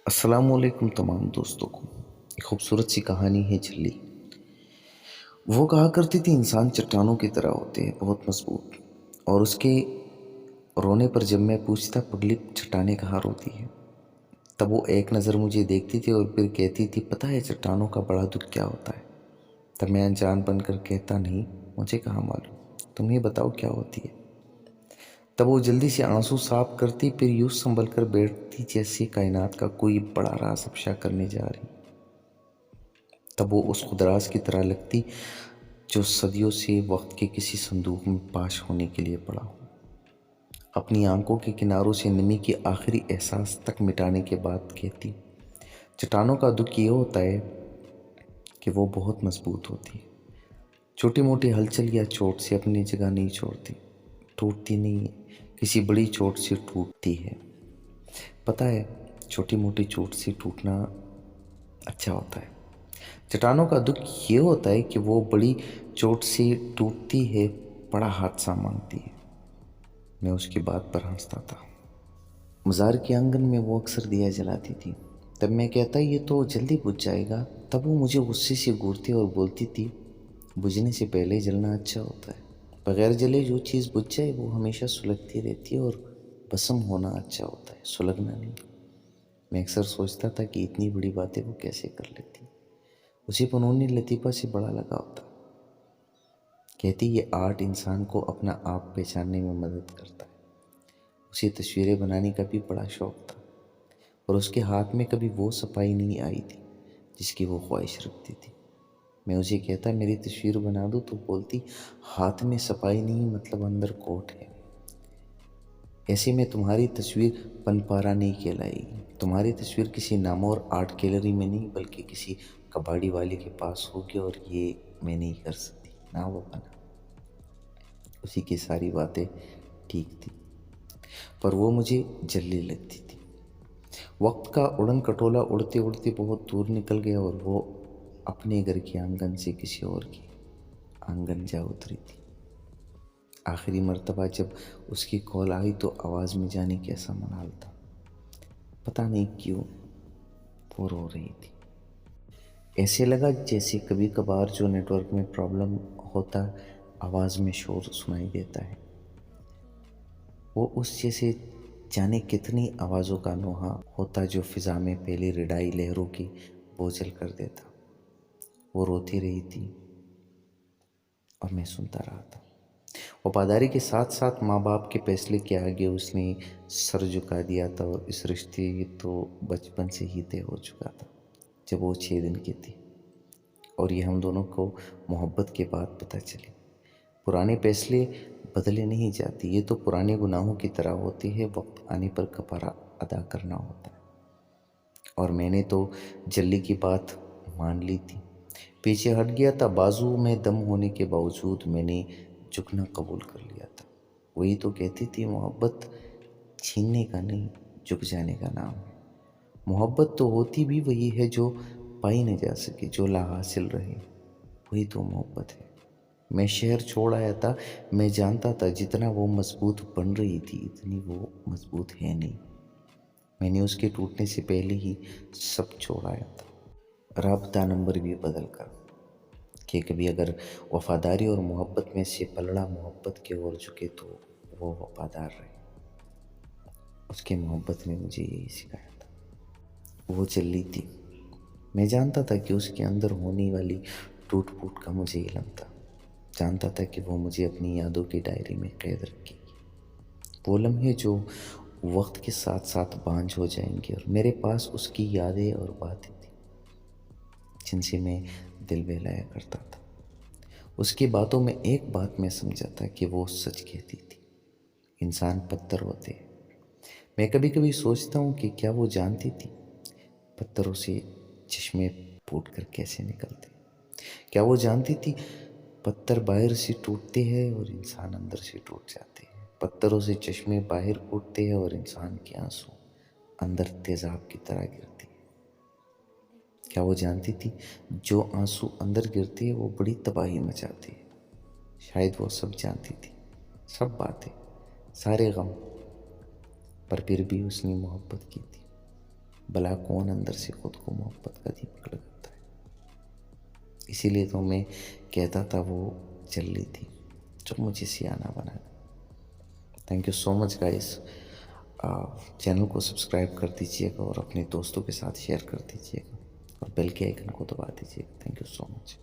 अस्सलाम वालेकुम तमाम दोस्तों को। एक खूबसूरत सी कहानी है झिल्ली। वो कहा करती थी इंसान चट्टानों की तरह होते हैं, बहुत मजबूत। और उसके रोने पर जब मैं पूछता पगली चट्टानें कहाँ रोती है, तब वो एक नज़र मुझे देखती थी और फिर कहती थी पता है चट्टानों का बड़ा दुख क्या होता है। तब मैं अनजान बनकर कहता नहीं, मुझे कहाँ मालूम, तुम ही बताओ क्या होती है। तब वो जल्दी से आंसू साफ करती, फिर यूं संभल कर बैठती जैसे कायनात का कोई बड़ा राज अफशा करने जा रही। तब वो उस खुदराज की तरह लगती जो सदियों से वक्त के किसी संदूक में पाश होने के लिए पड़ा हो। अपनी आंखों के किनारों से नमी की आखिरी एहसास तक मिटाने के बाद कहती चट्टानों का दुख ये होता है कि वो बहुत मजबूत होती है। छोटी मोटी हलचल या चोट से अपनी जगह नहीं छोड़ती, टूटती नहीं है, किसी बड़ी चोट से टूटती है। पता है, छोटी मोटी चोट से टूटना अच्छा होता है। चट्टानों का दुख ये होता है कि वो बड़ी चोट से टूटती है, बड़ा हादसा मांगती है। मैं उसकी बात पर हंसता था। मज़ार के आंगन में वो अक्सर दिया जलाती थी। तब मैं कहता ये तो जल्दी बुझ जाएगा। तब वो मुझे गुस्से से घूरती और बोलती थी बुझने से पहले जलना अच्छा होता है। बगैर जले जो चीज़ बुझ जाए वो हमेशा सुलगती रहती है, और भस्म होना अच्छा होता है, सुलगना नहीं। मैं अक्सर सोचता था कि इतनी बड़ी बातें वो कैसे कर लेती। उसे फ़नून लतीफ़ा से बड़ा लगाव था। कहती ये आर्ट इंसान को अपना आप पहचानने में मदद करता है। उसे तस्वीरें बनाने का भी बड़ा शौक़ था, और उसके हाथ में कभी वो सफाई नहीं आई थी जिसकी वो ख्वाहिश रखती थी। मैं उसे कहता मेरी तस्वीर बना दूँ, तो बोलती हाथ में सफाई नहीं मतलब अंदर कोट है। ऐसे में तुम्हारी तस्वीर पनपारा नहीं कहलाएगी। तुम्हारी तस्वीर किसी नामौर आर्ट गैलरी में नहीं बल्कि किसी कबाड़ी वाले के पास होगी, और ये मैं नहीं कर सकती ना वो बना। उसी की सारी बातें ठीक थी, पर वो मुझे जल्दी लगती थी। वक्त का उड़न खटोला उड़ते उड़ते बहुत दूर निकल गया, और वो अपने घर के आंगन से किसी और के आंगन जा उतरी थी। आखिरी मर्तबा जब उसकी कॉल आई तो आवाज़ में जाने कैसा मलाल था। पता नहीं क्यों वो रो रही थी। ऐसे लगा जैसे कभी कभार जो नेटवर्क में प्रॉब्लम होता, आवाज़ में शोर सुनाई देता है। वो उस जैसे जाने कितनी आवाज़ों का नोहा होता जो फिज़ा में पहली रिडाई लहरों की बोझल कर देता। वो रोती रही थी और मैं सुनता रहा था। वफादारी के साथ साथ माँ बाप के फैसले के आगे उसने सर झुका दिया था, और इस रिश्ते तो बचपन से ही तय हो चुका था जब वो 6 दिन की थी। और ये हम दोनों को मोहब्बत के बाद पता चली। पुराने फैसले बदले नहीं जाते, ये तो पुराने गुनाहों की तरह होते हैं, वक्त आने पर कफारा अदा करना होता है। और मैंने तो जल्दी की बात मान ली थी, पीछे हट गया था। बाजू में दम होने के बावजूद मैंने झुकना कबूल कर लिया था। वही तो कहती थी मोहब्बत छीनने का नहीं, झुक जाने का नाम है। मोहब्बत तो होती भी वही है जो पाई न जा सके, जो ला हासिल रहे, वही तो मोहब्बत है। मैं शहर छोड़ आया था, मैं जानता था जितना वो मजबूत बन रही थी इतनी वो मजबूत है नहीं। मैंने उसके टूटने से पहले ही सब छोड़ आया था, राब्ता नंबर भी बदल कर, कि कभी अगर वफादारी और मोहब्बत में से पलड़ा मोहब्बत की ओर झुके तो वो वफादार रहे। उसके मोहब्बत ने मुझे यही सिखाया था। वो चली थी, मैं जानता था कि उसके अंदर होने वाली टूट फूट का मुझे इल्म था। जानता था कि वो मुझे अपनी यादों की डायरी में कैद रखेगी। वो लम्हे जो वक्त के साथ साथ बांझ हो जाएंगे, और मेरे पास उसकी यादें और बातें थी जिनसे मैं दिल बहलाया करता था। उसकी बातों में एक बात मैं समझा था कि वो सच कहती थी, इंसान पत्थर होते हैं। मैं कभी कभी सोचता हूँ कि क्या वो जानती थी पत्थरों से चश्मे फूट कर कैसे निकलते। क्या वो जानती थी पत्थर बाहर से टूटते हैं और इंसान अंदर से टूट जाते हैं। पत्थरों से चश्मे बाहर फूटते हैं और इंसान के आंसू अंदर तेजाब की तरह गिरते हैं। क्या वो जानती थी जो आंसू अंदर गिरते हैं वो बड़ी तबाही मचाते हैं। शायद वो सब जानती थी, सब बातें, सारे गम, पर फिर भी उसने मोहब्बत की थी। भला कौन अंदर से खुद को मोहब्बत का दीपक लगाता है। इसीलिए तो मैं कहता था वो जल्दी थी जो मुझे सियाना बना। Thank you so much guys. Channel को सब्सक्राइब कर दीजिएगा और अपने दोस्तों के साथ शेयर कर दीजिएगा और बेल के आइकन को दबा दीजिएगा। Thank you so much.